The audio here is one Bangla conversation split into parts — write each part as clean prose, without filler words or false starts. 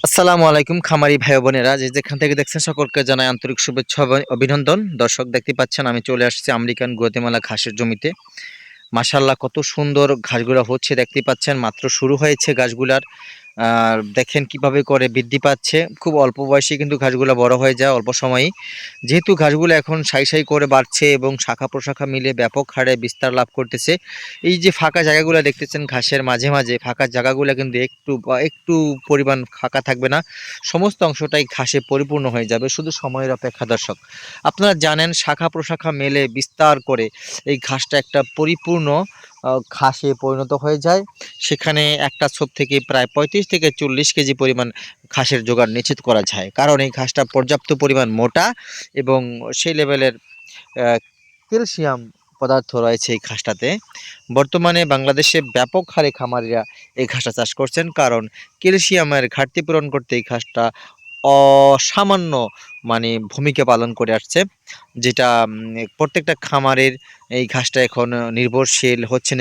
আসসালামু আলাইকুম খামারি ভাই ও বোনেরা, যে যেখান থেকে দেখছেন সকলকে জানাই আন্তরিক শুভেচ্ছা ও অভিনন্দন। দর্শক, দেখতে পাচ্ছেন আমি চলে আসছি আমেরিকান গুয়াতেমালা ঘাসের জমিতে। মাশাআল্লাহ, কত সুন্দর ঘাসগুলা হচ্ছে দেখতে পাচ্ছেন। মাত্র শুরু হয়েছে ঘাসগুলার। আর দেখেন কিভাবে করে বৃদ্ধি পাচ্ছে। খুব অল্প বয়সে কিন্তু ঘাসগুলা বড় হয়ে যায় অল্প সময়েই। যেহেতু ঘাসগুলো এখন সাই সাই করে বাড়ছে এবং শাখা প্রশাখা মিলে ব্যাপক হারে বিস্তার লাভ করতেছে। এই যে ফাঁকা জায়গাগুলো দেখতেছেন ঘাসের মাঝে মাঝে, ফাঁকা জায়গাগুলো কিন্তু একটু পরিমাণ ফাঁকা থাকবে না। সমস্ত অংশটাই ঘাসে পরিপূর্ণ হয়ে যাবে, শুধু সময়ের অপেক্ষা দর্শক। আপনারা জানেন শাখা প্রশাখা মেলে বিস্তার করে এই ঘাসটা একটা পরিপূর্ণ ঘাসে পরিণত হয়ে যায়। সেখানে একটা ছোপ থেকে প্রায় 35 থেকে 40 কেজি পরিমাণ ঘাসের জোগাড় নিশ্চিত করা যায়, কারণ এই ঘাসটা পর্যাপ্ত পরিমাণ মোটা এবং সেই লেভেলের ক্যালসিয়াম পদার্থ রয়েছে এই ঘাসটাতে। বর্তমানে বাংলাদেশে ব্যাপক হারে খামারিরা এই ঘাসটা চাষ করছেন, কারণ ক্যালসিয়ামের ঘাটতি পূরণ করতে এই ঘাসটা অসামান্য ভূমিকা পালন করে আসছে। যেটা প্রত্যেকটা খামারের এই ঘাসটা এখন নির্ভরশীল হচ্ছেন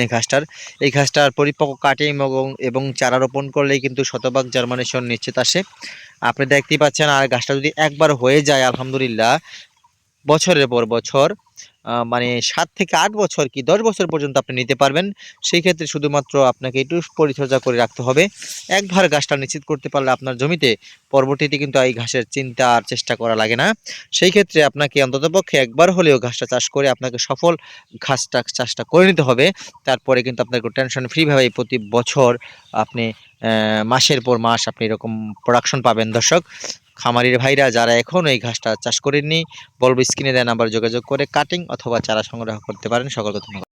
এই ঘাসটার পরিপক্ক কাটিং এবং চারা রোপণ করলেই কিন্তু শতভাগ জার্মিনেশন নিশ্চিত আসে। আপনি দেখতেই পাচ্ছেন। আর ঘাসটা যদি একবার হয়ে যায় আলহামদুলিল্লাহ, বছরের পর বছর ৭ থেকে ৮ বছর কি ১০ বছর পর্যন্ত আপনি নিতে পারবেন। সেই ক্ষেত্রে শুধুমাত্র আপনাকে একটু পরিচর্যা করে রাখতে হবে। একবার গাছটা নিশ্চিত করতে পারলে আপনার জমিতে পরবর্তীতে কিন্তু এই ঘাসের চিন্তা আর চেষ্টা করা লাগে না। সেই ক্ষেত্রে আপনাকে অন্ততপক্ষে একবার হলেও ঘাসটা চাষ করে আপনাকে সফল চাষটা করে নিতে হবে। তারপরে কিন্তু আপনার টেনশন ফ্রি ভাবে প্রতি বছর আপনি মাসের পর মাস আপনি এরকম প্রোডাকশন পাবেন দর্শক। খামারির ভাইরা যারা এখনো এই ঘাসটা চাষ করেননি, বলব স্ক্রিনে দেওয়া নাম্বার যোগাযোগ করে কাটিং অথবা চারা সংগ্রহ করতে পারেন। সকলকে ধন্যবাদ।